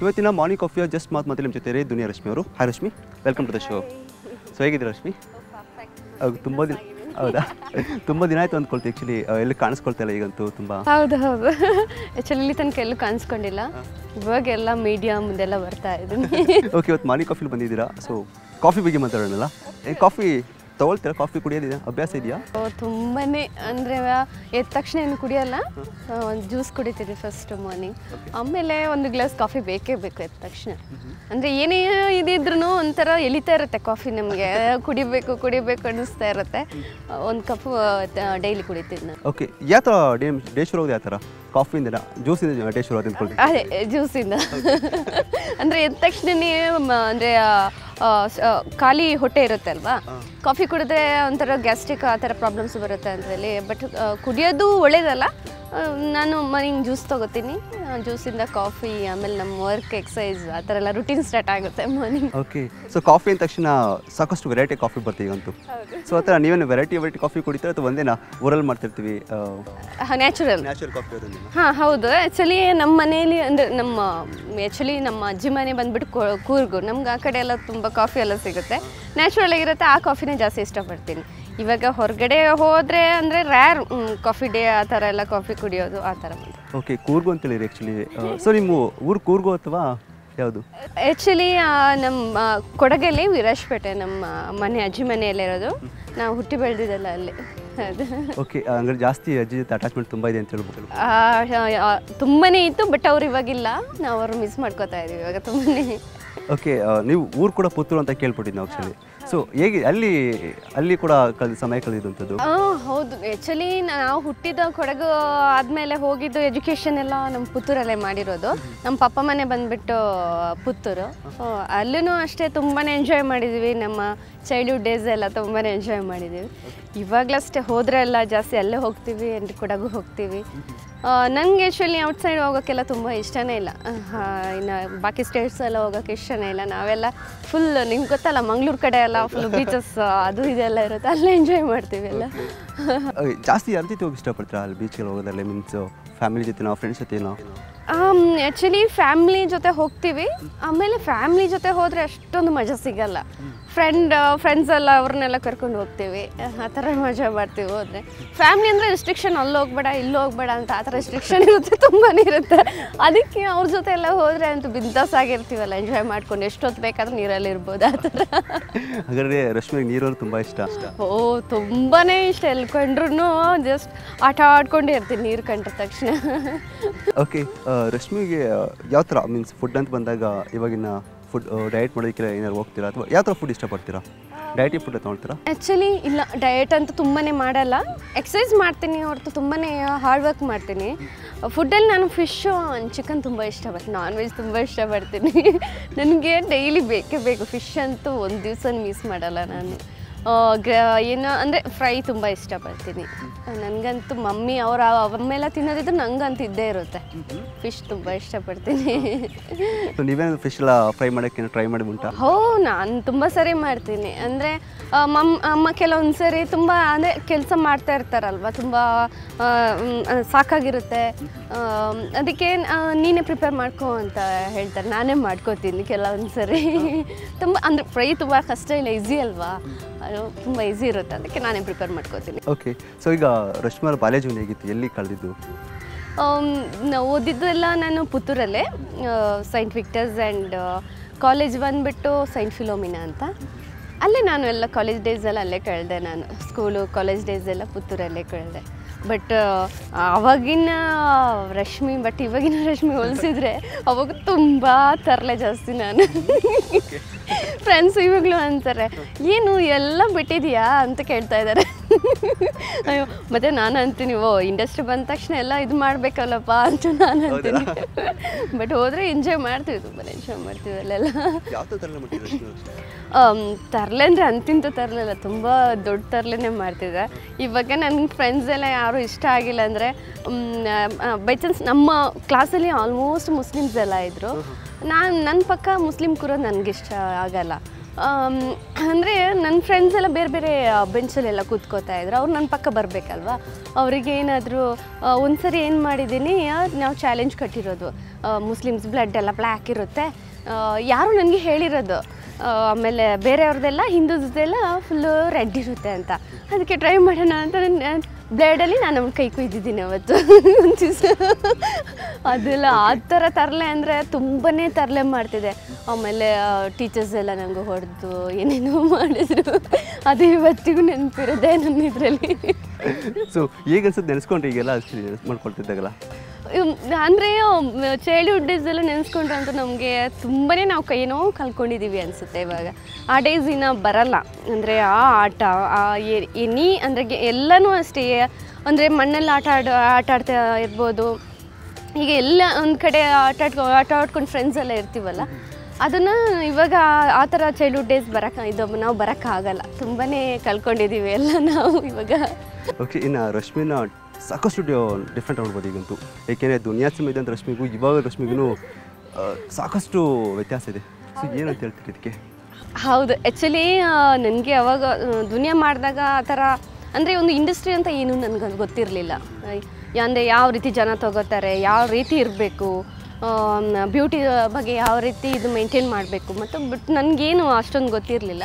ಇವತ್ತಿನ ಮಾರ್ನಿಂಗ್ ಕಾಫಿಯ ಜಸ್ಟ್ ಮಾತು ನಿಮ್ಮ ಜೊತೆ ದುನಿಯಾ ರಶ್ಮಿ ಅವರು. Hi Rashmi, welcome to the show. So ಹೇಗಿದ್ದೀರಾ ರಶ್ಮಿ? ತುಂಬ ದಿನ ಹೌದಾ? ತುಂಬ ದಿನ ಆಯಿತು ಅಂದ್ಕೊಳ್ತೀವಿ. ಆ್ಯಕ್ಚುಲಿ ಎಲ್ಲಿ ಕಾಣಿಸ್ಕೊಳ್ತಾ ಇಲ್ಲ ಈಗಂತೂ ತುಂಬ. ಹೌದು ಆ್ಯಕ್ಚುಲಿ ಇಲ್ಲಿ ತನಕ ಎಲ್ಲೂ ಕಾಣಿಸ್ಕೊಂಡಿಲ್ಲ. ಇವಾಗೆಲ್ಲ ಮೀಡಿಯಾ ಮುಂದೆಲ್ಲ ಬರ್ತಾ ಇದ್ದೀನಿ. ಓಕೆ, ಇವತ್ತು ಮಾರ್ನಿಂಗ್ ಕಾಫಿಲಿ ಬಂದಿದ್ದೀರಾ. ಸೊ ಕಾಫಿ ಬಗ್ಗೆ ಮಾತಾಡೋಣಲ್ಲ. ಕಾಫಿ ತೊಗೊಳ್ತೀರಾ? ಕಾಫಿ ಕುಡಿಯೋದಿದೆ ಅಭ್ಯಾಸ ಇದೆಯಾ? ತುಂಬಾ ಅಂದರೆ ಎದ್ದ ತಕ್ಷಣ ಏನು ಕುಡಿಯೋಲ್ಲ, ಜ್ಯೂಸ್ ಕುಡಿತೀರಿ ಫಸ್ಟ್ ಮಾರ್ನಿಂಗ್. ಆಮೇಲೆ ಒಂದು ಗ್ಲಾಸ್ ಕಾಫಿ ಬೇಕೇ ಬೇಕು ಎದ್ದ ತಕ್ಷಣ. ಅಂದರೆ ಏನೇ ಇದಿದ್ರೂ ಒಂಥರ ಎಳಿತಾ ಇರುತ್ತೆ ಕಾಫಿ, ನಮಗೆ ಕುಡಿಬೇಕು ಅನ್ನಿಸ್ತಾ ಇರುತ್ತೆ. ಒಂದು ಕಪ್ ಡೈಲಿ ಕುಡಿತೀನಿ ನಾನು. ಓಕೆ, ಯಾವ ಥರ ಡೇ ಶುರು ಹೋಗೋದು ಯಾವ ಥರ? ಕಾಫಿಯಿಂದ ಜ್ಯೂಸಿಂದ ಡೇ ಶುರು ಆಗೋದು? ಅದೇ ಜ್ಯೂಸಿಂದ. ಅಂದರೆ ಎದ್ದ ತಕ್ಷಣನೇ ಅಂದರೆ ಖಾಲಿ ಹೊಟ್ಟೆ ಇರುತ್ತೆ ಅಲ್ವಾ, ಕಾಫಿ ಕುಡಿದ್ರೆ ಒಂಥರ ಗ್ಯಾಸ್ಟ್ರಿಕ್ ಆ ಥರ ಪ್ರಾಬ್ಲಮ್ಸ್ ಬರುತ್ತೆ ಅಂತ ಹೇಳಿ. ಬಟ್ ಕುಡಿಯೋದು ಒಳ್ಳೇದಲ್ಲ. ನಾನು ಮಾರ್ನಿಂಗ್ ಜ್ಯೂಸ್ ತೊಗೋತೀನಿ, ಜ್ಯೂಸಿಂದ ಕಾಫಿ, ಆಮೇಲೆ ನಮ್ಮ ವರ್ಕ್, ಎಕ್ಸಸೈಸ್ ಆ ಥರ ಎಲ್ಲ ರುಟೀನ್ ಸ್ಟಾರ್ಟ್ ಆಗುತ್ತೆ ಮಾರ್ನಿಂಗ್. ಓಕೆ, ಸೊ ಕಾಫಿ ಅಂದ ತಕ್ಷಣ ಸಾಕಷ್ಟು ವೆರೈಟಿ ಕಾಫಿ ಬರ್ತೀವಿ ಈಗಂತೂ. ಸೊ ಆ ಥರ ನೀವೇನು ವೆರೈಟಿ ಕಾಫಿ ಕುಡಿತೀರಾ ಅಥವಾ ಒಂದೇನಾ ಊರಲ್ಲಿ ಮಾಡ್ತಿರ್ತೀವಿ? ನ್ಯಾಚುರಲ್ ಕಾಫಿ ಅದನ್ನು. ಹಾಂ ಹೌದು. ಆ್ಯಕ್ಚುಲಿ ನಮ್ಮ ಮನೆಯಲ್ಲಿ ಅಂದರೆ ನಮ್ಮ ಅಜ್ಜಿ ಮನೆ ಬಂದುಬಿಟ್ಟು ಕೂರ್ಗು. ನಮ್ಗೆ ಆ ಕಡೆ ಎಲ್ಲ ತುಂಬ ಕಾಫಿ ಎಲ್ಲ ಸಿಗುತ್ತೆ, ನ್ಯಾಚುರಲ್ ಆಗಿರುತ್ತೆ. ಆ ಕಾಫಿನೇ ಜಾಸ್ತಿ ಇಷ್ಟಪಡ್ತೀನಿ. ಇವಾಗ ಹೊರಗಡೆ ಹೋದರೆ ಅಂದರೆ ರ್ಯಾರ್ ಕಾಫಿ ಡೇ ಆ ಥರ ಎಲ್ಲ ಕಾಫಿ ಕುಡಿಯೋದು ಆ ಥರ. ಓಕೆ, ಕೂರ್ಗು ಅಂತೇಳಿ ಆ್ಯಕ್ಚುಲಿ. ಸೊ ನಿಮ್ಮ ಊರು ಕೂರ್ಗು ಅಥವಾ ಯಾವುದು? ಆ್ಯಕ್ಚುಲಿ ನಮ್ಮ ಕೊಡಗಲ್ಲಿ ವಿರಾಜ್ಪೇಟೆ ನಮ್ಮ ಮನೆ, ಅಜ್ಜಿ ಮನೆಯಲ್ಲಿರೋದು. ನಾವು ಹುಟ್ಟಿ ಬೆಳೆದಿದ್ದಲ್ಲ ಅಲ್ಲಿ. ಅದು ಓಕೆ, ಅಂದರೆ ಜಾಸ್ತಿ ಅಜ್ಜಿ ಜೊತೆ ಅಟ್ಯಾಚ್ಮೆಂಟ್ ತುಂಬ ಇದೆ ಅಂತ ಹೇಳ್ಬೋದು. ತುಂಬಾ ಇತ್ತು, ಬಟ್ ಅವ್ರು ಇವಾಗಿಲ್ಲ. ನಾವು ಅವ್ರು ಮಿಸ್ ಮಾಡ್ಕೋತಾ ಇದ್ದೀವಿ ಇವಾಗ ತುಂಬಾ. ಓಕೆ, ನೀವು ಊರು ಕೂಡ ಪುತ್ತೂರು ಅಂತ ಕೇಳ್ಪಟ್ಟಿದ್ದು ನಾವು ಆ್ಯಕ್ಚುಲಿ. ಸೊ ಹೇಗೆ ಅಲ್ಲಿ ಕೂಡ ಸಮಯ ಕಳೆದಂಥದ್ದು? ಹೌದು. ಆ್ಯಕ್ಚುಲಿ ನಾವು ಹುಟ್ಟಿದ ಕೊಡಗು ಆದಮೇಲೆ ಹೋಗಿದ್ದು ಎಜುಕೇಷನ್ ಎಲ್ಲ ನಮ್ಮ ಪುತ್ತೂರಲ್ಲೇ ಮಾಡಿರೋದು. ನಮ್ಮ ಪಪ್ಪ ಮನೆ ಬಂದುಬಿಟ್ಟು ಪುತ್ತೂರು. ಅಲ್ಲೂ ಅಷ್ಟೇ ತುಂಬಾ ಎಂಜಾಯ್ ಮಾಡಿದ್ದೀವಿ. ನಮ್ಮ ಚೈಲ್ಡ್ಹುಡ್ ಡೇಸ್ ಎಲ್ಲ ತುಂಬಾ ಎಂಜಾಯ್ ಮಾಡಿದ್ದೀವಿ. ಇವಾಗಲಷ್ಟೇ ಹೋದರೆ ಎಲ್ಲ ಜಾಸ್ತಿ ಅಲ್ಲೇ ಹೋಗ್ತೀವಿ, ಕೊಡಗು ಹೋಗ್ತೀವಿ. ನನಗೆ ಆ್ಯಕ್ಚುಲಿ ಔಟ್ಸೈಡ್ ಹೋಗೋಕ್ಕೆಲ್ಲ ತುಂಬ ಇಷ್ಟನೇ ಇಲ್ಲ. ಇನ್ನು ಬಾಕಿ ಸ್ಟೇಟ್ಸ್ ಎಲ್ಲ ಹೋಗೋಕ್ಕೆ ಇಷ್ಟನೇ ಇಲ್ಲ. ನಾವೆಲ್ಲ ಫುಲ್, ನಿಮ್ಗೆ ಗೊತ್ತಲ್ಲ ಮಂಗಳೂರು ಕಡೆ ಎಲ್ಲ ಫುಲ್ ಬೀಚಸ್ ಅದು ಇದೆಲ್ಲ ಇರುತ್ತೆ, ಅಲ್ಲೇ ಎಂಜಾಯ್ ಮಾಡ್ತೀವಿ ಎಲ್ಲ. ಜಾಸ್ತಿ ಯಾರ ಜೊತೆ ಹೋಗಿ ಇಷ್ಟಪಡ್ತೀರಾ ಅಲ್ಲಿ ಬೀಚ್ಗೆಲ್ಲ ಹೋಗೋದಲ್ಲ? ಮೀನ್ಸ್ ಫ್ಯಾಮಿಲಿ ಜೊತೆನೋ ಫ್ರೆಂಡ್ಸ್ ಜೊತೆನೋ? ಆ್ಯಕ್ಚುಲಿ ಫ್ಯಾಮ್ಲಿ ಜೊತೆ ಹೋಗ್ತೀವಿ. ಆಮೇಲೆ ಫ್ಯಾಮ್ಲಿ ಜೊತೆ ಹೋದರೆ ಅಷ್ಟೊಂದು ಮಜಾ ಸಿಗಲ್ಲ. ಫ್ರೆಂಡ್ಸ್ ಎಲ್ಲ ಅವ್ರನ್ನೆಲ್ಲ ಕರ್ಕೊಂಡು ಹೋಗ್ತೀವಿ, ಆ ಥರ ಮಜಾ ಮಾಡ್ತೀವಿ ಹೋದರೆ. ಫ್ಯಾಮ್ಲಿ ಅಂದರೆ ರಿಸ್ಟ್ರಿಕ್ಷನ್, ಅಲ್ಲಿ ಹೋಗ್ಬೇಡ ಇಲ್ಲಿ ಹೋಗ್ಬೇಡ ಅಂತ ಆ ಥರ ರಿಸ್ಟ್ರಿಕ್ಷನ್ ಇರುತ್ತೆ, ತುಂಬಾ ಇರುತ್ತೆ. ಅದಕ್ಕೆ ಅವ್ರ ಜೊತೆ ಎಲ್ಲ ಹೋದರೆ ಅಂತೂ ಬಿಂದಾಸ್ ಆಗಿರ್ತೀವಲ್ಲ, ಎಂಜಾಯ್ ಮಾಡ್ಕೊಂಡು ಎಷ್ಟೊತ್ತು ಬೇಕಾದ್ರೂ ನೀರಲ್ಲಿ ಇರ್ಬೋದು ಆ ಥರ. ಹಾಗಾದರೆ ರಶ್ಮಿಗೆ ನೀರಲ್ಲಿ ತುಂಬ ಇಷ್ಟ? ಓ, ತುಂಬಾ ಇಷ್ಟ. ಎಲ್ಲಿ ಕಂಡ್ರೂ ಜಸ್ಟ್ ಆಟ ಆಡ್ಕೊಂಡೇ ಇರ್ತೀನಿ ನೀರು ಕಂಡ್ರ ತಕ್ಷಣ. ಓಕೆ, ರಶ್ಮಿಗೆ ಯಾವ ಥರ ಮೀನ್ಸ್ ಫುಡ್ ಅಂತ ಬಂದಾಗ ಇವಾಗಿನ ಫುಡ್ ಡಯಟ್ ಮಾಡೋದಕ್ಕೆ ಏನಾದ್ರು ಹೋಗ್ತೀರಾ ಅಥವಾ ಯಾವ ಥರ ಫುಡ್ ಇಷ್ಟಪಡ್ತೀರಾ? ಡಯಟಿ ಫುಡ್ ತೊಗೊಳ್ತೀರಾ? ಆ್ಯಕ್ಚುಲಿ ಇಲ್ಲ, ಡಯಟ್ ಅಂತೂ ತುಂಬಾ ಮಾಡಲ್ಲ. ಎಕ್ಸಸೈಸ್ ಮಾಡ್ತೀನಿ ಹೊರತು ತುಂಬಾ ಹಾರ್ಡ್ ವರ್ಕ್ ಮಾಡ್ತೀನಿ. ಫುಡ್ಡಲ್ಲಿ ನಾನು ಫಿಶ್ಶು, ಚಿಕನ್ ತುಂಬ ಇಷ್ಟಪಡ್ತೀನಿ. ನಾನ್ ವೆಜ್ ತುಂಬ ಇಷ್ಟಪಡ್ತೀನಿ. ನನಗೆ ಡೈಲಿ ಬೇಕೇ ಬೇಕು. ಫಿಶ್ ಅಂತೂ ಒಂದು ದಿವಸ ಮಿಸ್ ಮಾಡಲ್ಲ ನಾನು. ಏನು ಅಂದರೆ ಫ್ರೈ ತುಂಬ ಇಷ್ಟಪಡ್ತೀನಿ. ನನಗಂತೂ ಮಮ್ಮಿ ಅವಮ್ಮೆಲ್ಲ ತಿನ್ನೋದಿದ್ರೆ ನಂಗಂತೂ ಇದ್ದೇ ಇರುತ್ತೆ. ಫಿಶ್ ತುಂಬ ಇಷ್ಟಪಡ್ತೀನಿ. ನೀವೇನು ಫಿಶ್ ಎಲ್ಲ ಫ್ರೈ ಮಾಡೋಕ್ಕೆ ಟ್ರೈ ಮಾಡಿ ಉಂಟಾ? ನಾನು ತುಂಬ ಸರಿ ಮಾಡ್ತೀನಿ. ಅಂದರೆ ಅಮ್ಮ ಕೆಲವೊಂದು ಸರಿ ತುಂಬ ಅಂದರೆ ಕೆಲಸ ಮಾಡ್ತಾ ಇರ್ತಾರಲ್ವ, ತುಂಬ ಸಾಕಾಗಿರುತ್ತೆ. ಅದಕ್ಕೆ ನೀನೇ ಪ್ರಿಪೇರ್ ಮಾಡ್ಕೊ ಅಂತ ಹೇಳ್ತಾರೆ, ನಾನೇ ಮಾಡ್ಕೋತೀನಿ ಕೆಲವೊಂದು ಸರಿ. ತುಂಬ ಅಂದರೆ ಫ್ರೈ ತುಂಬ ಕಷ್ಟ ಇಲ್ಲ, ಈಸಿ ಅಲ್ವಾ, ಅದು ತುಂಬ ಈಸಿ ಇರುತ್ತೆ. ಅದಕ್ಕೆ ನಾನೇ ಪ್ರಿಪೇರ್ ಮಾಡ್ಕೋತೀನಿ. ಓಕೆ, ಸೊ ಈಗ ರಶ್ಮಿ ಅವರ ಬಾಲ್ಯ ಜೀವನ ಹೇಗಿತ್ತು? ಎಲ್ಲಿ ಕಳೆದಿದ್ದು? ನಾವು ಓದಿದ್ದೆಲ್ಲ ನಾನು ಪುತ್ತೂರಲ್ಲೇ, ಸೈಂಟ್ ವಿಕ್ಟರ್ಸ್ ಆ್ಯಂಡ್ ಕಾಲೇಜ್ ಬಂದುಬಿಟ್ಟು ಸೈಂಟ್ ಫಿಲೋಮಿನಾ ಅಂತ. ಅಲ್ಲೇ ನಾನು ಎಲ್ಲ ಕಾಲೇಜ್ ಡೇಸ್ ಎಲ್ಲ ಅಲ್ಲೇ ಕಳೆದೆ. ನಾನು ಸ್ಕೂಲು ಕಾಲೇಜ್ ಡೇಸ್ ಎಲ್ಲ ಪುತ್ತೂರಲ್ಲೇ ಕಳೆದೆ. ಬಟ್ ಅವಾಗಿನ ರಶ್ಮಿ ಇವಾಗಿನ ರಶ್ಮಿ ಹೋಲಿಸಿದ್ರೆ ಅವಾಗ ತುಂಬ ತರಲೆ ಜಾಸ್ತಿ ನಾನು. ಫ್ರೆಂಡ್ಸ್ ಇವಾಗಲೂ ಅಂತಾರೆ, ಏನು ಎಲ್ಲ ಬಿಟ್ಟಿದೆಯಾ ಅಂತ ಕೇಳ್ತಾ ಇದ್ದಾರೆ. ಅಯ್ಯೋ, ಮತ್ತು ನಾನು ಅಂತೀನಿ, ಇಂಡಸ್ಟ್ರಿ ಬಂದ ತಕ್ಷಣ ಎಲ್ಲ ಇದು ಮಾಡಬೇಕಲ್ಲಪ್ಪ ಅಂತ ನಾನು ಅಂತೀನಿ. ಬಟ್ ಹೋದರೆ ಎಂಜಾಯ್ ಮಾಡ್ತೀವಿ, ತುಂಬ ಎಂಜಾಯ್ ಮಾಡ್ತೀವಿ ಅಲ್ಲೆಲ್ಲ. ತರಲೆ ಅಂದರೆ ಅಂತಿಂತ ತರಲೆಲ್ಲ, ತುಂಬ ದೊಡ್ಡ ತರಲೆನೇ ಮಾಡ್ತಿದ್ದೆ. ಇವಾಗ ನನ್ನ ಫ್ರೆಂಡ್ಸ್ ಎಲ್ಲ ಯಾರೂ ಇಷ್ಟ ಆಗಿಲ್ಲ ಅಂದರೆ, ಬೈ ಚಾನ್ಸ್ ನಮ್ಮ ಕ್ಲಾಸಲ್ಲಿ ಆಲ್ಮೋಸ್ಟ್ ಮುಸ್ಲಿಮ್ಸ್ ಎಲ್ಲ ಇದ್ದರು. ನನ್ನ ಪಕ್ಕ ಮುಸ್ಲಿಮ್ ಕೂರೋದು ನನಗಿಷ್ಟ ಆಗಲ್ಲ. ಅಂದರೆ ನನ್ನ ಫ್ರೆಂಡ್ಸ್ ಎಲ್ಲ ಬೇರೆ ಬೇರೆ ಬೆಂಚಲ್ಲೆಲ್ಲ ಕೂತ್ಕೋತಾ ಇದ್ರು. ಅವ್ರು ನನ್ನ ಪಕ್ಕ ಬರಬೇಕಲ್ವ. ಅವರಿಗೆ ಏನಾದರೂ ಒಂದು ಸರಿ ಏನು ಮಾಡಿದ್ದೀನಿ, ನಾವು ಚಾಲೆಂಜ್ ಕಟ್ಟಿರೋದು ಮುಸ್ಲಿಮ್ಸ್ ಬ್ಲಡ್ ಎಲ್ಲ ಬ್ಲ್ಯಾಕ್ ಇರುತ್ತೆ, ಯಾರು ನನಗೆ ಹೇಳಿರೋದು. ಆಮೇಲೆ ಬೇರೆಯವ್ರದ್ದೆಲ್ಲ ಹಿಂದೂಸ್ದೆಲ್ಲ ಫುಲ್ಲು ರೆಡ್ ಇರುತ್ತೆ ಅಂತ. ಅದಕ್ಕೆ ಟ್ರೈ ಮಾಡೋಣ ಅಂತ ಬ್ಲೇಡಲ್ಲಿ ನಾನು ಅವ್ನ ಕೈ ಕುಯ್ದಿದ್ದೀನಿ ಅವತ್ತು. ಅದೆಲ್ಲ ಆ ಥರ ತರಲೆ ಅಂದರೆ ತುಂಬಾ ತರಲೆ ಮಾಡ್ತಿದ್ದೆ. ಆಮೇಲೆ ಟೀಚರ್ಸ್ ಎಲ್ಲ ನನಗೆ ಹೊಡೆದು ಏನೇನೋ ಮಾಡಿದ್ರು. ಅದು ಇವತ್ತಿಗೂ ನೆನಪಿರೋದೆ ನನ್ನ ಇದರಲ್ಲಿ. ಸೊ ಈಗ ಅನ್ಸುತ್ತೆ ನೆನೆಸ್ಕೊಂಡ್ರೆ ಈಗೆಲ್ಲ ಮಾಡ್ಕೊಳ್ತಿದ್ದಾಗಲ್ಲ? ಅಂದರೆ ಚೈಲ್ಡ್ಹುಡ್ ಡೇಸ್ ಎಲ್ಲ ನೆನೆಸ್ಕೊಂಡ್ರೆ ಅಂತೂ ನಮಗೆ ತುಂಬಾ ನಾವು ಏನೋ ಕಲ್ತ್ಕೊಂಡಿದ್ದೀವಿ ಅನಿಸುತ್ತೆ ಇವಾಗ. ಆ ಡೇಸ್ ಇನ್ನು ಬರಲ್ಲ. ಅಂದರೆ ಆ ಆಟ ಎನಿ ಅಂದರೆ ಎಲ್ಲನೂ ಅಷ್ಟೇ. ಅಂದರೆ ಮಣ್ಣಲ್ಲಿ ಆಟ ಆಡ್ತಾ ಇರ್ಬೋದು. ಈಗ ಎಲ್ಲ ಒಂದು ಕಡೆ ಆಟ ಆಡ್ಕೊಂಡು ಫ್ರೆಂಡ್ಸ್ ಎಲ್ಲ ಇರ್ತೀವಲ್ಲ, ಅದನ್ನು ಇವಾಗ ಆ ಥರ ಚೈಲ್ಡ್ಹುಡ್ ಡೇಸ್ ನಾವು ಬರೋಕ್ಕಾಗಲ್ಲ. ತುಂಬಾ ಕಲ್ತ್ಕೊಂಡಿದ್ದೀವಿ ಎಲ್ಲ ನಾವು ಇವಾಗ. ಓಕೆ, ಇನ್ನು ರಶ್ಮಿನ ಸಾಕಷ್ಟು ಡಿಫ್ರೆಂಟ್ ಆಗ್ಬೋದು ಈಗಂತೂ. ಏಕೆಂದರೆ ದುನಿಯಾ ಸಿನಿಮಾ ಅಂತ ರಶ್ಮಿಗೂ ಇವಾಗ ರಶ್ಮಿಗೂ ಸಾಕಷ್ಟು ವ್ಯತ್ಯಾಸ ಇದೆ. ಸೊ ಏನಂತ ಹೇಳ್ತೀರಿ ಇದಕ್ಕೆ? ಹೌದು, ಆ್ಯಕ್ಚುಲಿ ನನಗೆ ಅವಾಗ ದುನಿಯಾ ಮಾಡಿದಾಗ ಆ ಥರ ಅಂದರೆ ಒಂದು ಇಂಡಸ್ಟ್ರಿ ಅಂತ ಏನೂ ನನಗೆ ಗೊತ್ತಿರಲಿಲ್ಲ. ಅಂದರೆ ಯಾವ ರೀತಿ ಜನ ತಗೋತಾರೆ, ಯಾವ ರೀತಿ ಇರಬೇಕು, ಬ್ಯೂಟಿ ಬಗ್ಗೆ ಯಾವ ರೀತಿ ಇದು ಮೇಂಟೈನ್ ಮಾಡಬೇಕು ಮತ್ತು ಬಟ್ ನನಗೇನು ಅಷ್ಟೊಂದು ಗೊತ್ತಿರಲಿಲ್ಲ.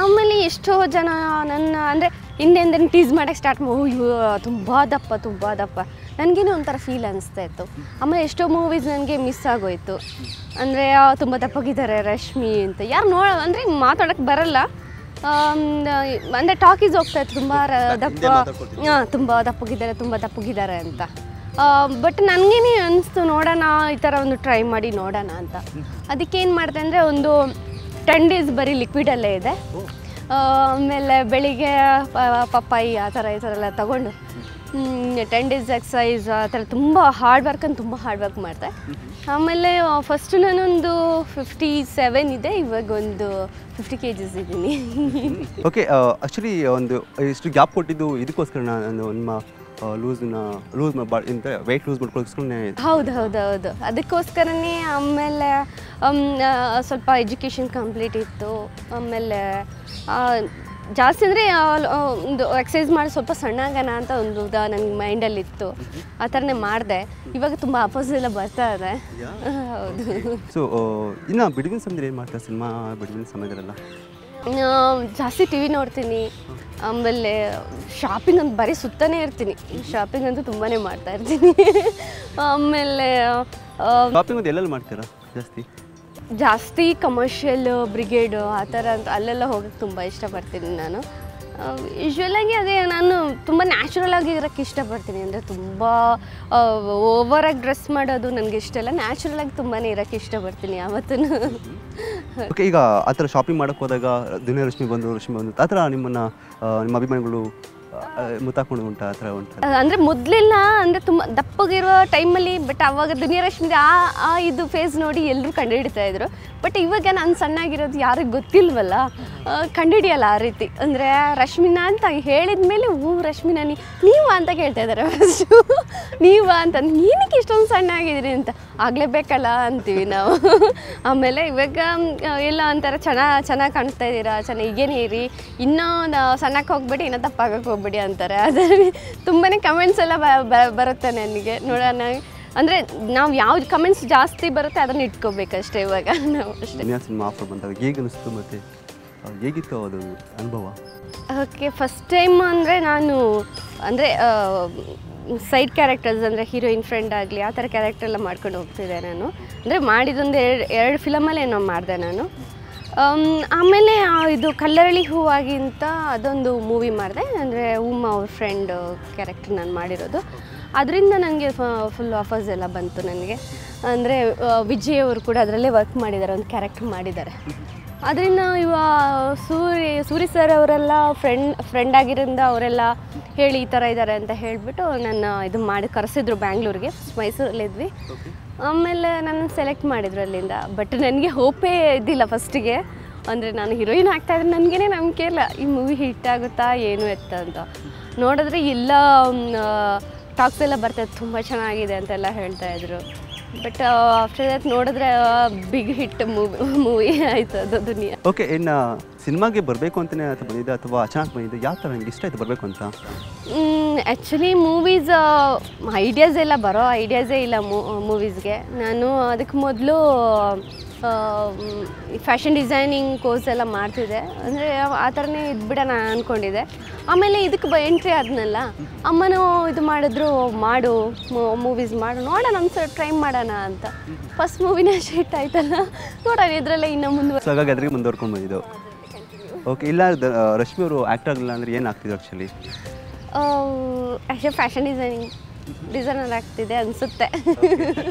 ಆಮೇಲೆ ಎಷ್ಟೋ ಜನ ನನ್ನ ಅಂದರೆ ಹಿಂದೆ ಟೀಸ್ ಮಾಡೋಕ್ಕೆ ಸ್ಟಾರ್ಟ್ ಇವು ತುಂಬ ದಪ್ಪ ನನಗೇನೋ ಒಂಥರ ಫೀಲ್ ಅನಿಸ್ತಾ ಇತ್ತು. ಆಮೇಲೆ ಎಷ್ಟೋ ಮೂವೀಸ್ ನನಗೆ ಮಿಸ್ ಆಗೋಯಿತು. ಅಂದರೆ ತುಂಬ ದಪ್ಪಗಿದ್ದಾರೆ ರಶ್ಮಿ ಅಂತ ಯಾರು ಅಂದರೆ ಮಾತಾಡೋಕ್ಕೆ ಬರಲ್ಲ. ಅಂದರೆ ಟಾಕೀಸ್ ಹೋಗ್ತಾಯಿತ್ತು ತುಂಬ ದಪ್ಪಗಿದ್ದಾರೆ ಅಂತ. ಬಟ್ ನನಗೇನೆ ಅನಿಸ್ತು ನೋಡೋಣ, ಈ ಥರ ಒಂದು ಟ್ರೈ ಮಾಡಿ ನೋಡೋಣ ಅಂತ. ಅದಕ್ಕೇನು ಮಾಡಿದೆ ಅಂದರೆ ಒಂದು 10 days ಬರೀ ಲಿಕ್ವಿಡಲ್ಲೇ ಇದೆ. ಆಮೇಲೆ ಬೆಳಿಗ್ಗೆ ಪಪ್ಪಾಯಿ ಆ ಥರ ಈ ಥರ ಎಲ್ಲ ತೊಗೊಂಡು 10 days ಎಕ್ಸಸೈಸ್ ಆ ಥರ ತುಂಬ ಹಾರ್ಡ್ ವರ್ಕ್ ಮಾಡಿದೆ. ಆಮೇಲೆ ಫಸ್ಟು ನಾನೊಂದು 57 ಇದೆ, ಇವಾಗ ಒಂದು 50 kgs ಇದ್ದೀನಿ. ಓಕೆ, ಆ್ಯಕ್ಚುಲಿ ಒಂದು ಇಷ್ಟು ಗ್ಯಾಪ್ ಕೊಟ್ಟಿದ್ದು ಇದಕ್ಕೋಸ್ಕರ ನಾನು ನಿಮ್ಮ ವೆಯ್ಟ್ ಲೂಸ್ ಮಾಡ್ಕೊಳ್ಳೋಸ್ಕರನೇ. ಹೌದು, ಅದಕ್ಕೋಸ್ಕರನೇ. ಆಮೇಲೆ ಸ್ವಲ್ಪ ಎಜುಕೇಷನ್ ಕಂಪ್ಲೀಟ್ ಇತ್ತು. ಆಮೇಲೆ ಜಾಸ್ತಿ ಅಂದರೆ ಒಂದು ಎಕ್ಸಸೈಸ್ ಮಾಡಿ ಸ್ವಲ್ಪ ಸಣ್ಣಾಗೋಣ ಅಂತ ಒಂದು ನನಗೆ ಮೈಂಡಲ್ಲಿತ್ತು. ಆ ಥರನೇ ಮಾಡಿದೆ. ಇವಾಗ ತುಂಬ ಆಪೋಸಿಟ್ ಎಲ್ಲ ಬರ್ತಾ ಇದೆ. ಹೌದು. ಸೊ ಇನ್ನು ಬಿಡುವಿನ ಸಮಯದಲ್ಲಿ ಏನು ಮಾಡ್ತಾರೆ? ಸಿನಿಮಾ ಬಿಡುವಿನ ಸಮಯದಲ್ಲೆಲ್ಲ ಜಾಸ್ತಿ ಟಿ ವಿ ನೋಡ್ತೀನಿ. ಆಮೇಲೆ ಶಾಪಿಂಗ್ ಅಂತ ಬರೀ ಸುತ್ತಾನೇ ಇರ್ತೀನಿ. ಶಾಪಿಂಗ್ ಅಂತೂ ತುಂಬಾ ಮಾಡ್ತಾ ಇರ್ತೀನಿ. ಆಮೇಲೆ ಶಾಪಿಂಗ್ ಅಂತ ಎಲ್ಲೆಲ್ಲಿ ಮಾಡ್ತೀರಾ ಜಾಸ್ತಿ ಕಮರ್ಷಿಯಲ್ ಬ್ರಿಗೇಡ್ ಆ ಥರ ಅಂತ ಅಲ್ಲೆಲ್ಲ ಹೋಗೋಕ್ಕೆ ತುಂಬ ಇಷ್ಟಪಡ್ತೀನಿ ನಾನು. ಯೂಶ್ವಲಾಗಿ ಅದೇ ನಾನು ತುಂಬ ನ್ಯಾಚುರಲ್ ಆಗಿ ಇರೋಕ್ಕೆ ಇಷ್ಟಪಡ್ತೀನಿ. ಅಂದರೆ ತುಂಬ ಓವರಾಗಿ ಡ್ರೆಸ್ ಮಾಡೋದು ನನಗೆ ಇಷ್ಟ ಇಲ್ಲ. ನ್ಯಾಚುರಲ್ ಆಗಿ ತುಂಬಾ ಇರೋಕ್ಕೆ ಇಷ್ಟಪಡ್ತೀನಿ ಯಾವತ್ತೂ. ಓಕೆ, ಈಗ ಆ ಥರ ಶಾಪಿಂಗ್ ಮಾಡೋಕ್ಕೆ ಹೋದಾಗ ದುನಿಯಾ ರಶ್ಮಿ ಬಂದು ಆ ಥರ ನಿಮ್ಮ ಅಭಿಮಾನಿಗಳು ಮುತ್ತಾಕೊಂಡು ಉಂಟಾ? ಆ ಥರ ಉಂಟು ಅಂದರೆ ಮೊದಲೆಲ್ಲ ಅಂದರೆ ತುಂಬ ದಪ್ಪಗಿರೋ ಟೈಮಲ್ಲಿ, ಬಟ್ ಆವಾಗ ದುನಿಯಾ ರಶ್ಮಿದ ಇದು ಫೇಸ್ ನೋಡಿ ಎಲ್ಲರೂ ಕಂಡುಹಿಡಿತಾ ಇದ್ರು. ಬಟ್ ಇವಾಗ ನಾನು ಸಣ್ಣಾಗಿರೋದು ಯಾರಿಗೆ ಗೊತ್ತಿಲ್ವಲ್ಲ, ಕಂಡುಹಿಡಿಯಲ್ಲ ಆ ರೀತಿ. ಅಂದರೆ ರಶ್ಮಿನಾ ಅಂತ ಹೇಳಿದ ಮೇಲೆ ರಶ್ಮಿನಾ ನೀವಾ ಅಂತ ಕೇಳ್ತಾ ಇದ್ದಾರೆ ಫಸ್ಟು. ನೀವಾ ಅಂತ, ಏನಕ್ಕೆ ಇಷ್ಟೊಂದು ಸಣ್ಣ ಆಗಿದ್ದೀರಿ ಅಂತ. ಆಗಲೇಬೇಕಲ್ಲ ಅಂತೀವಿ ನಾವು. ಆಮೇಲೆ ಇವಾಗ ಎಲ್ಲ ಒಂಥರ ಚೆನ್ನಾಗಿ ಕಾಣಿಸ್ತಾ ಇದ್ದೀರಾ, ಈಗೇನೇ ಇರಿ, ಇನ್ನೂ ಸಣ್ಣಕ್ಕೆ ಹೋಗ್ಬೇಡಿ, ಇನ್ನೂ ದಪ್ಪಾಗಕ್ಕೆ ಹೋಗ್ಬೇಡಿ ಅಂತಾರೆ. ಅದರಲ್ಲಿ ತುಂಬಾ ಕಮೆಂಟ್ಸ್ ಎಲ್ಲ ಬರುತ್ತೆ ನನಗೆ. ನೋಡೋಣ ಅಂದರೆ ನಾವು ಯಾವ್ದು ಕಮೆಂಟ್ಸ್ ಜಾಸ್ತಿ ಬರುತ್ತೆ ಅದನ್ನು ಇಟ್ಕೋಬೇಕಷ್ಟೇ ಇವಾಗ ನಾವು ಅಷ್ಟೇ. ಸಿನಿಮಾ ಆಫರ್ ಬಂದಾಗ ಹೇಗೆ ಅನಿಸ್ತು ಮತ್ತು ಹೇಗಿತ್ತು ಅದು ಅನುಭವ? ಓಕೆ, ಫಸ್ಟ್ ಟೈಮ್ ಅಂದರೆ ನಾನು ಅಂದರೆ ಸೈಡ್ ಕ್ಯಾರೆಕ್ಟರ್ಸ್ ಅಂದರೆ ಹೀರೋಯಿನ್ ಫ್ರೆಂಡ್ ಆಗಲಿ ಆ ಥರ ಕ್ಯಾರೆಕ್ಟರ್ ಎಲ್ಲ ಮಾಡ್ಕೊಂಡು ಹೋಗ್ತಿದ್ದೆ ನಾನು. ಅಂದರೆ ಮಾಡಿದೊಂದು ಎರಡು ಫಿಲಮಲ್ಲೇ ಏನೋ ಮಾಡಿದೆ ನಾನು. ಆಮೇಲೆ ಇದು ಕಲ್ಲರಳಿ ಹೂವಾಗಿ ಅಂತ ಅದೊಂದು ಮೂವಿ ಮಾಡಿದೆ. ಅಂದರೆ ಉಮ್ಮ ಅವ್ರ ಫ್ರೆಂಡ್ ಕ್ಯಾರೆಕ್ಟರ್ ನಾನು ಮಾಡಿರೋದು. ಅದರಿಂದ ನನಗೆ ಫುಲ್ ಆಫರ್ಸ್ ಎಲ್ಲ ಬಂತು ನನಗೆ. ಅಂದರೆ ವಿಜಯ್ ಅವರು ಕೂಡ ಅದರಲ್ಲೇ ವರ್ಕ್ ಮಾಡಿದ್ದಾರೆ, ಒಂದು ಮಾಡಿದ್ದಾರೆ. ಅದರಿಂದ ಸೂರಿ ಸರ್ ಅವರೆಲ್ಲ ಫ್ರೆಂಡ್ ಆಗಿರೋದ್ರಿಂದ ಅವರೆಲ್ಲ ಹೇಳಿ ಈ ಥರ ಇದ್ದಾರೆ ಅಂತ ಹೇಳಿಬಿಟ್ಟು ನನ್ನ ಇದು ಮಾಡಿ ಕರೆಸಿದ್ರು ಬ್ಯಾಂಗ್ಳೂರಿಗೆ. ಮೈಸೂರಲ್ಲಿದ್ವಿ. ಆಮೇಲೆ ನನ್ನ ಸೆಲೆಕ್ಟ್ ಮಾಡಿದ್ರು ಅಲ್ಲಿಂದ. ಬಟ್ ನನಗೆ ಹೋಪೇ ಇದ್ದಿಲ್ಲ ಫಸ್ಟಿಗೆ. ಅಂದರೆ ನಾನು ಹೀರೋಯಿನ್ ಆಗ್ತಾಯಿದ್ರೆ ನನಗೇನೆ ನಂಬಿಕೆ ಇಲ್ಲ ಈ ಮೂವಿ ಹಿಟ್ ಆಗುತ್ತಾ ಏನು ಎತ್ತ ಅಂತ. ನೋಡಿದ್ರೆ ಎಲ್ಲ ಟಾಕ್ಸ್ ಎಲ್ಲ ಬರ್ತಾಯಿತ್ತು, ತುಂಬ ಚೆನ್ನಾಗಿದೆ ಅಂತೆಲ್ಲ ಹೇಳ್ತಾಯಿದ್ರು. ಬಟ್ ಆಫ್ಟರ್ ದಟ್ ನೋಡಿದ್ರೆ ಬಿಗ್ ಹಿಟ್ ಮೂವಿ ಆಯಿತು ಅದು ದುನಿಯಾ. ಓಕೆ, ಇನ್ನು ಸಿನಿಮಾಗೆ ಬರಬೇಕು ಅಂತಲೇ ಅಥವಾ ಬಂದಿದ್ದೆ ಅಥವಾ ಅಚಾನಕ್ ಬಂದಿದ್ದು, ಯಾವ ಥರ ನಿಮ್ಗೆ ಇಷ್ಟ ಆಯಿತು ಬರಬೇಕು ಅಂತ? ಆ್ಯಕ್ಚುಲಿ ಮೂವೀಸ್ ಐಡಿಯಾಸ್ ಎಲ್ಲ ಬರೋ ಐಡಿಯಾಸೇ ಇಲ್ಲ ಮೂವೀಸ್ಗೆ. ನಾನು ಅದಕ್ಕೆ ಮೊದಲು ಫ್ಯಾಷನ್ ಡಿಸೈನಿಂಗ್ ಕೋರ್ಸ್ ಎಲ್ಲ ಮಾಡ್ತಿದ್ದೆ, ಅಂದರೆ ಆ ಥರನೇ ಇದ್ಬಿಡೋಣ ಅಂದ್ಕೊಂಡಿದ್ದೆ. ಆಮೇಲೆ ಇದಕ್ಕೆ ಎಂಟ್ರಿ ಆದ್ನಲ್ಲ, ಅಮ್ಮನೂ ಇದು ಮಾಡಿದ್ರು, ಮಾಡು ಮೂವೀಸ್ ಮಾಡು ನೋಡೋಣ ಒಂದ್ಸಲ ಟ್ರೈ ಮಾಡೋಣ ಅಂತ. ಫಸ್ಟ್ ಮೂವಿನೇ ಶಿಟ್ ಆಯ್ತಲ್ಲ, ನೋಡೋಣ ಇದರಲ್ಲೇ ಇನ್ನೂ ಹಾಗಾಗಿ ಅದ್ರಿಗೆ ಮುಂದುವರ್ಕೊಂಡು ಬಂದಿದ್ದು. ಓಕೆ, ಇಲ್ಲ ರಶ್ಮಿ ಅವರು ಆ್ಯಕ್ಟರ್ ಆಗಲಿಲ್ಲ ಅಂದರೆ ಏನು ಆಗ್ತಿದ್ರು ಆ್ಯಕ್ಚುಲಿ? ಆ್ಯಕ್ಚುಲಿ ಫ್ಯಾಷನ್ ಡಿಸೈನರ್ ಆಗ್ತಿದೆ ಅನಿಸುತ್ತೆ.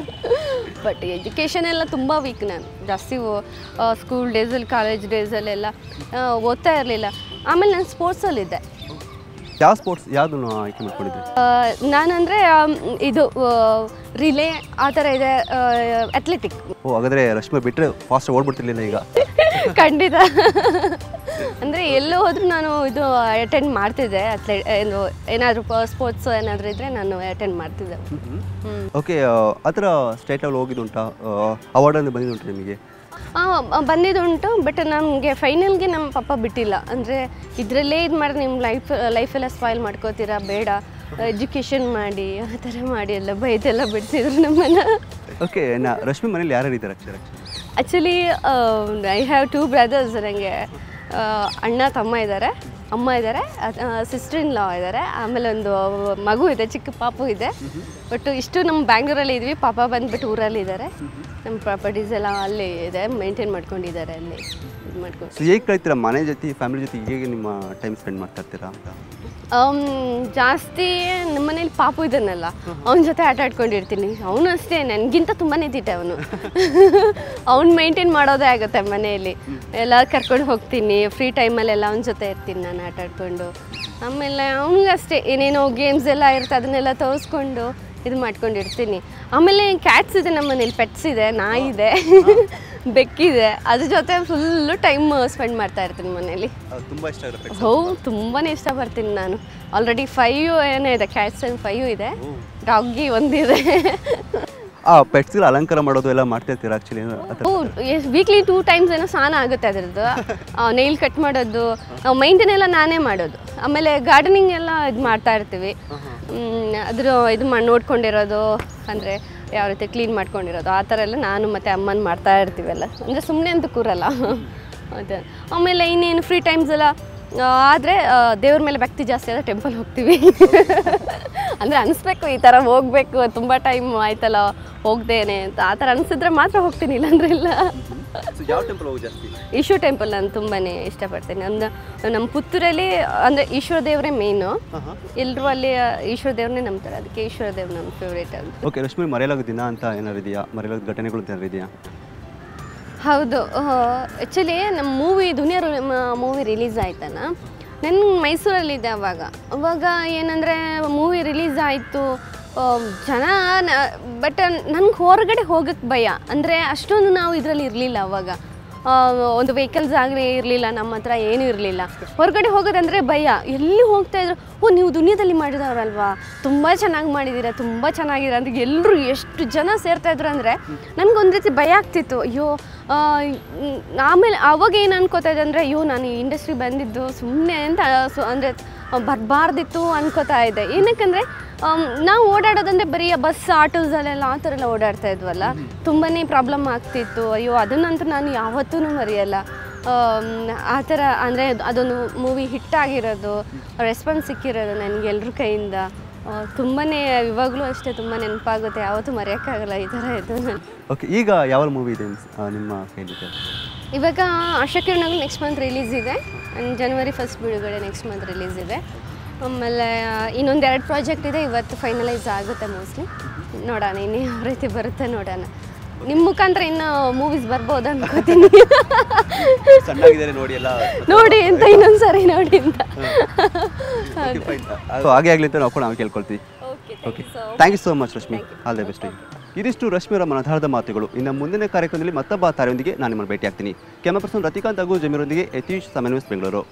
ಬಟ್ ಎಜುಕೇಷನ್ ಎಲ್ಲ ತುಂಬ ವೀಕ್. ನಾನು ಜಾಸ್ತಿ ಸ್ಕೂಲ್ ಡೇಸಲ್ಲಿ ಕಾಲೇಜ್ ಡೇಸಲ್ಲೆಲ್ಲ ಓದ್ತಾ ಇರಲಿಲ್ಲ. ಆಮೇಲೆ ನಾನು ಸ್ಪೋರ್ಟ್ಸಲ್ಲಿದ್ದೆ. ಯಾವ ಸ್ಪೋರ್ಟ್ಸ್ ಯಾವುದನ್ನು ಆಯ್ಕೆ ಮಾಡ್ಕೊಂಡಿದ್ರಿ? ನಾನಂದರೆ ಇದು ರಿಲೇ ಆ ಥರ ಇದೆ, ಅಥ್ಲೆಟಿಕ್. ಓ, ಹಾಗಾದರೆ ರಶ್ಮಿ ಬಿಟ್ಟರೆ ಫಾಸ್ಟ್ ಓಡ್ಬಿಡ್ತಿರ್ಲಿಲ್ಲ ಈಗ? ಖಂಡಿತ. ಅಂದರೆ ಎಲ್ಲೋ ಹೋದರೂ ನಾನು ಇದು ಅಟೆಂಡ್ ಮಾಡ್ತಿದ್ದೆ. ಏನಾದರೂ ಸ್ಪೋರ್ಟ್ಸ್ ಏನಾದರೂ ಇದ್ದರೆ ನಾನು ಅಟೆಂಡ್ ಮಾಡ್ತಿದ್ದೆ. ಓಕೆ, ಆ ಥರ ಸ್ಟೇಟ್ ಲೆವೆಲ್ ಹೋಗಿದ್ದುಂಟಾ? ಅವಾರ್ಡನ್ನು ಬಂದಿದ್ದುಂಟು ನಿಮಗೆ? ಬಂದಿದ್ದುಂಟು, ಬಟ್ ನಮಗೆ ಫೈನಲ್ಗೆ ನಮ್ಮ ಪಪ್ಪ ಬಿಟ್ಟಿಲ್ಲ. ಅಂದರೆ ಇದರಲ್ಲೇ ಇದು ಮಾಡಿ ನಿಮ್ಮ ಲೈಫೆಲ್ಲ ಸ್ಪಾಯ್ಲ್ ಮಾಡ್ಕೋತೀರಾ, ಬೇಡ ಎಜುಕೇಷನ್ ಮಾಡಿ ಆ ಥರ ಮಾಡಿ ಎಲ್ಲ ಬೈದೆಲ್ಲ ಬಿಡ್ತಿದ್ರು ನಮ್ಮನ್ನು. ಓಕೆ, ರಶ್ಮಿ ಮನೇಲಿ ಯಾರು ಇದ್ದಾರೆ ಆ್ಯಕ್ಚುಲಿ ಐ ಹ್ಯಾವ್ 2 ಬ್ರದರ್ಸ್. ನನಗೆ ಅಣ್ಣ ತಮ್ಮ ಇದ್ದಾರೆ, ಅಮ್ಮ ಇದ್ದಾರೆ, ಸಿಸ್ಟರ್ ಇನ್ ಲಾ ಇದ್ದಾರೆ, ಆಮೇಲೆ ಒಂದು ಮಗು ಇದೆ, ಚಿಕ್ಕ ಪಾಪು ಇದೆ. ಬಟ್ ಇಷ್ಟು ನಮ್ಮ ಬ್ಯಾಂಗ್ಳೂರಲ್ಲಿ ಇದ್ವಿ. ಪಾಪ ಬಂದುಬಿಟ್ಟು ಊರಲ್ಲಿ ಇದ್ದಾರೆ. ನಮ್ಮ ಪ್ರಾಪರ್ಟೀಸ್ ಎಲ್ಲ ಅಲ್ಲಿ ಇದೆ, ಮೇಂಟೈನ್ ಮಾಡ್ಕೊಂಡಿದ್ದಾರೆ, ಅಲ್ಲಿ ಇದು ಮಾಡ್ಕೊಂಡು. ಸೊ ಹೇಗೆ ಕಳಿತೀರಾ ಮನೆ ಜೊತೆ, ಫ್ಯಾಮಿಲಿ ಜೊತೆ ಹೇಗೆ ನಿಮ್ಮ ಟೈಮ್ ಸ್ಪೆಂಡ್ ಮಾಡ್ತಾ ಇರ್ತೀರಾ ಅಂತ? ಜಾಸ್ತಿ ನಮ್ಮ ಮನೇಲಿ ಪಾಪು ಇದನ್ನಲ್ಲ, ಅವನ ಜೊತೆ ಆಟ ಆಡ್ಕೊಂಡಿರ್ತೀನಿ. ಅವನು ಅಷ್ಟೇ, ನನಗಿಂತ ತುಂಬಾ ತಿಟ್ಟೆ ಅವನು. ಅವ್ನು ಮೇಂಟೈನ್ ಮಾಡೋದೇ ಆಗುತ್ತೆ ಮನೆಯಲ್ಲಿ. ಎಲ್ಲ ಕರ್ಕೊಂಡು ಹೋಗ್ತೀನಿ, ಫ್ರೀ ಟೈಮಲ್ಲೆಲ್ಲ ಅವನ ಜೊತೆ ಇರ್ತೀನಿ ನಾನು ಆಟ ಆಡ್ಕೊಂಡು. ಆಮೇಲೆ ಅವನಿಗಷ್ಟೇ ಏನೇನೋ ಗೇಮ್ಸ್ ಎಲ್ಲ ಇರುತ್ತೆ, ಅದನ್ನೆಲ್ಲ ತೋರಿಸ್ಕೊಂಡು ಇದು ಮಾಡ್ಕೊಂಡಿರ್ತೀನಿ. ಆಮೇಲೆ ಕ್ಯಾಟ್ಸ್ ಇದೆ ನಮ್ಮ ಮನೇಲಿ, ಪೆಟ್ಸ್ ಇದೆ, ನಾಯಿ ಇದೆ, ಬೆಕ್ಕಿದೆ, ಅದ್ರ ಜೊತೆ ಫುಲ್ಲು ಟೈಮ್ ಸ್ಪೆಂಡ್ ಮಾಡ್ತಾ ಇರ್ತೀನಿ ಮನೇಲಿ. ತುಂಬ ಇಷ್ಟ ಆಗುತ್ತೆ? ಹೌದು, ತುಂಬಾ ಇಷ್ಟಪಡ್ತೀನಿ ನಾನು. ಆಲ್ರೆಡಿ 5 ಏನೋ ಇದೆ, ಕ್ಯಾಟ್ಸ್ 5 ಇದೆ, ಡಾಗಿ ಒಂದಿದೆ. ಪೆಟ್ಸ್ಗಳು ಅಲಂಕಾರ ಮಾಡೋದು ಎಲ್ಲ ಮಾಡ್ತಾ ಇರ್ತೀರಾ ಆ್ಯಕ್ಚುಲಿ? ವೀಕ್ಲಿ 2 ಟೈಮ್ಸ್ ಏನೋ ಸ್ನಾನ ಆಗುತ್ತೆ ಅದರದ್ದು. ನೈಲ್ ಕಟ್ ಮಾಡೋದು, ಮೈಂಟೈನ್ ಎಲ್ಲ ನಾನೇ ಮಾಡೋದು. ಆಮೇಲೆ ಗಾರ್ಡನಿಂಗ್ ಎಲ್ಲ ಇದು ಮಾಡ್ತಾ ಇರ್ತೀವಿ. ಅದ್ರ ಇದು ನೋಡ್ಕೊಂಡಿರೋದು, ಅಂದರೆ ಯಾವ ರೀತಿ ಕ್ಲೀನ್ ಮಾಡ್ಕೊಂಡಿರೋದು ಆ ಥರ ಎಲ್ಲ ನಾನು ಮತ್ತು ಅಮ್ಮನ ಮಾಡ್ತಾ ಇರ್ತೀವಲ್ಲ. ಅಂದರೆ ಸುಮ್ಮನೆ ಅಂತೂ ಕೂರಲ್ಲ ಅದೇ. ಆಮೇಲೆ ಇನ್ನೇನು ಫ್ರೀ ಟೈಮ್ಸ್ ಎಲ್ಲ ಆದರೆ ದೇವ್ರ ಮೇಲೆ ಭಕ್ತಿ ಜಾಸ್ತಿ ಆದರೆ ಟೆಂಪಲ್ ಹೋಗ್ತೀವಿ. ಅಂದರೆ ಅನಿಸ್ಬೇಕು ಈ ಥರ ಹೋಗಬೇಕು, ತುಂಬ ಟೈಮ್ ಆಯ್ತಲ್ಲ ಹೋಗ್ದೇನೆ ಅಂತ. ಆ ಥರ ಅನಿಸಿದ್ರೆ ಮಾತ್ರ ಹೋಗ್ತೀನಿ, ಇಲ್ಲಾಂದ್ರೆ ಇಲ್ಲ. ಯಾವ ಟೆಂಪಲ್ ಹೋಗಿ ಜಾಸ್ತಿ? ಈಶ್ವರ ಟೆಂಪಲ್ ನಾನು ತುಂಬಾ ಇಷ್ಟಪಡ್ತೀನಿ. ನಮ್ಮ ಪುತ್ತೂರಲ್ಲಿ ಅಂದರೆ ಈಶ್ವರ ದೇವರೇ ಮೇಯ್ನು. ಎಲ್ಲರೂ ಅಲ್ಲಿ ಈಶ್ವರ ದೇವ್ರನ್ನೇ ನಂಬ್ತಾರೆ, ಅದಕ್ಕೆ ಈಶ್ವರ ದೇವ್ರು ನಮ್ಮ ಫೇವ್ರೇಟ್ ಅಂತ. ಓಕೆ, ರಶ್ಮಿ ಮರೆಯಲಾಗೋ ದಿನ ಅಂತ ಏನಾರು ಇದೆಯಾ? ಮರೆಯಲಾಗೋ ಘಟನೆಗಳು ಏನಾರು ಇದೆಯಾ? ಹೌದು, ಆ್ಯಕ್ಚುಲಿ ನಮ್ಮ ದುನಿಯಾ ಮೂವಿ ರಿಲೀಸ್ ಆಯ್ತಲ್ಲ, ನಾನು ಮೈಸೂರಲ್ಲಿದ್ದೆ ಅವಾಗ ಏನಂದರೆ ಮೂವಿ ರಿಲೀಸ್ ಆಯಿತು, ಜನ ಬಟ್ ನನಗೆ ಹೊರಗಡೆ ಹೋಗೋಕ್ಕೆ ಭಯ. ಅಂದರೆ ಅಷ್ಟೊಂದು ನಾವು ಇದರಲ್ಲಿ ಇರಲಿಲ್ಲ ಅವಾಗ. ಒಂದು ವೆಹಿಕಲ್ಸ್ ಆಗಲಿ ಇರಲಿಲ್ಲ, ನಮ್ಮ ಹತ್ರ ಏನೂ ಇರಲಿಲ್ಲ. ಹೊರಗಡೆ ಹೋಗೋದಂದರೆ ಭಯ. ಎಲ್ಲಿ ಹೋಗ್ತಾಯಿದ್ರು, ಓ ನೀವು ದುನಿಯಾದಲ್ಲಿ ಮಾಡಿದವ್ರಲ್ವಾ, ತುಂಬ ಚೆನ್ನಾಗಿ ಮಾಡಿದ್ದೀರಾ, ತುಂಬ ಚೆನ್ನಾಗಿದೆ ಅಂತ ಎಲ್ಲರೂ ಎಷ್ಟು ಜನ ಸೇರ್ತಾಯಿದ್ರು ಅಂದರೆ ನನಗೊಂದು ರೀತಿ ಭಯ ಆಗ್ತಿತ್ತು. ಅಯ್ಯೋ, ಆಮೇಲೆ ಅವಾಗ ಏನು ಅನ್ಕೋತಾ ಇದ್ದೆ ಅಂದರೆ, ಅಯ್ಯೋ ನಾನು ಈ ಇಂಡಸ್ಟ್ರಿ ಬಂದಿದ್ದು ಸುಮ್ಮನೆ ಅಂತ ಅಂದರೆ ಬರಬಾರ್ದಿತ್ತು ಅನ್ಕೋತಾ ಇದ್ದೆ. ಏನಕ್ಕಂದರೆ ನಾವು ಓಡಾಡೋದಂದರೆ ಬರೀ ಬಸ್ ಆಟೋಸಲ್ಲೆಲ್ಲ ಆ ಥರ ಎಲ್ಲ ಓಡಾಡ್ತಾ ಇದ್ವಲ್ಲ, ತುಂಬಾ ಪ್ರಾಬ್ಲಮ್ ಆಗ್ತಿತ್ತು. ಅಯ್ಯೋ ಅದನ್ನಂತೂ ನಾನು ಯಾವತ್ತೂ ಮರೆಯಲ್ಲ. ಆ ಥರ ಅಂದರೆ ಅದೊಂದು ಮೂವಿ ಹಿಟ್ಟಾಗಿರೋದು, ರೆಸ್ಪಾನ್ಸ್ ಸಿಕ್ಕಿರೋದು ನನಗೆ ಎಲ್ಲರ ಕೈಯಿಂದ ತುಂಬಾ ಇವಾಗಲೂ ಅಷ್ಟೇ ತುಂಬ ನೆನಪಾಗುತ್ತೆ, ಯಾವತ್ತೂ ಮರೆಯೋಕ್ಕಾಗಲ್ಲ ಈ ಥರ ಇದು. ಓಕೆ, ಈಗ ಯಾವ ಮೂವಿ ಇದೆ ನಿಮ್ಮ ಕೈಲಿದೆ? ಇವಾಗ ಆಶಾಕಿರಣಗಳು ನೆಕ್ಸ್ಟ್ ಮಂತ್ ರಿಲೀಸ್ ಇದೆ, ಜನವರಿ 1 ಬಿಡುಗಡೆ, ನೆಕ್ಸ್ಟ್ ಮಂತ್ ರಿಲೀಸ್ ಇದೆ. ಆಮೇಲೆ ಇನ್ನೊಂದು 2 ಪ್ರಾಜೆಕ್ಟ್ ಇದೆ, ಇವತ್ತು ಫೈನಲೈಸ್ ಆಗುತ್ತೆ ಮೋಸ್ಟ್ಲಿ. ನೋಡೋಣ ಇನ್ನು ಯಾವ ರೀತಿ ಬರುತ್ತೆ ನೋಡೋಣ. ನಿಮ್ಮ ಮುಖಾಂತರ ಇನ್ನು ಮೂವೀಸ್ ಬರ್ಬೋದು ಅನ್ಕೋತೀನಿ. ನೋಡಿ ಅಂತ ಇನ್ನೊಂದು ಸರಿ ನೋಡಿ ಅಂತ. ಹಾಗೆ ಆಗಲಿ ಅಂತ ನಾವು ಕೇಳ್ಕೊಳ್ತೀವಿ. Okay, thank you so much Rashmi, all the best. ಇದಿಷ್ಟು ರಶ್ಮಿ ಅವರ ಮನದಾಳದ ಮಾತುಗಳು. ಇನ್ನು ಮುಂದಿನ ಕಾರ್ಯಕ್ರಮದಲ್ಲಿ ಮತ್ತೊಬ್ಬ ತಾರೆಯೊಂದಿಗೆ ನಾನು ನಿಮ್ಮನ್ನು ಭೇಟಿ ಆಗ್ತೀನಿ. ಕ್ಯಾಮರಾ ಪರ್ಸನ್ ರತಿಕಾಂತ್ ಹಾಗೂ ಜಮೀರೊಂದಿಗೆ ಯತೀಶ್, ಸಮನ್ವಯ ಬೆಂಗಳೂರು.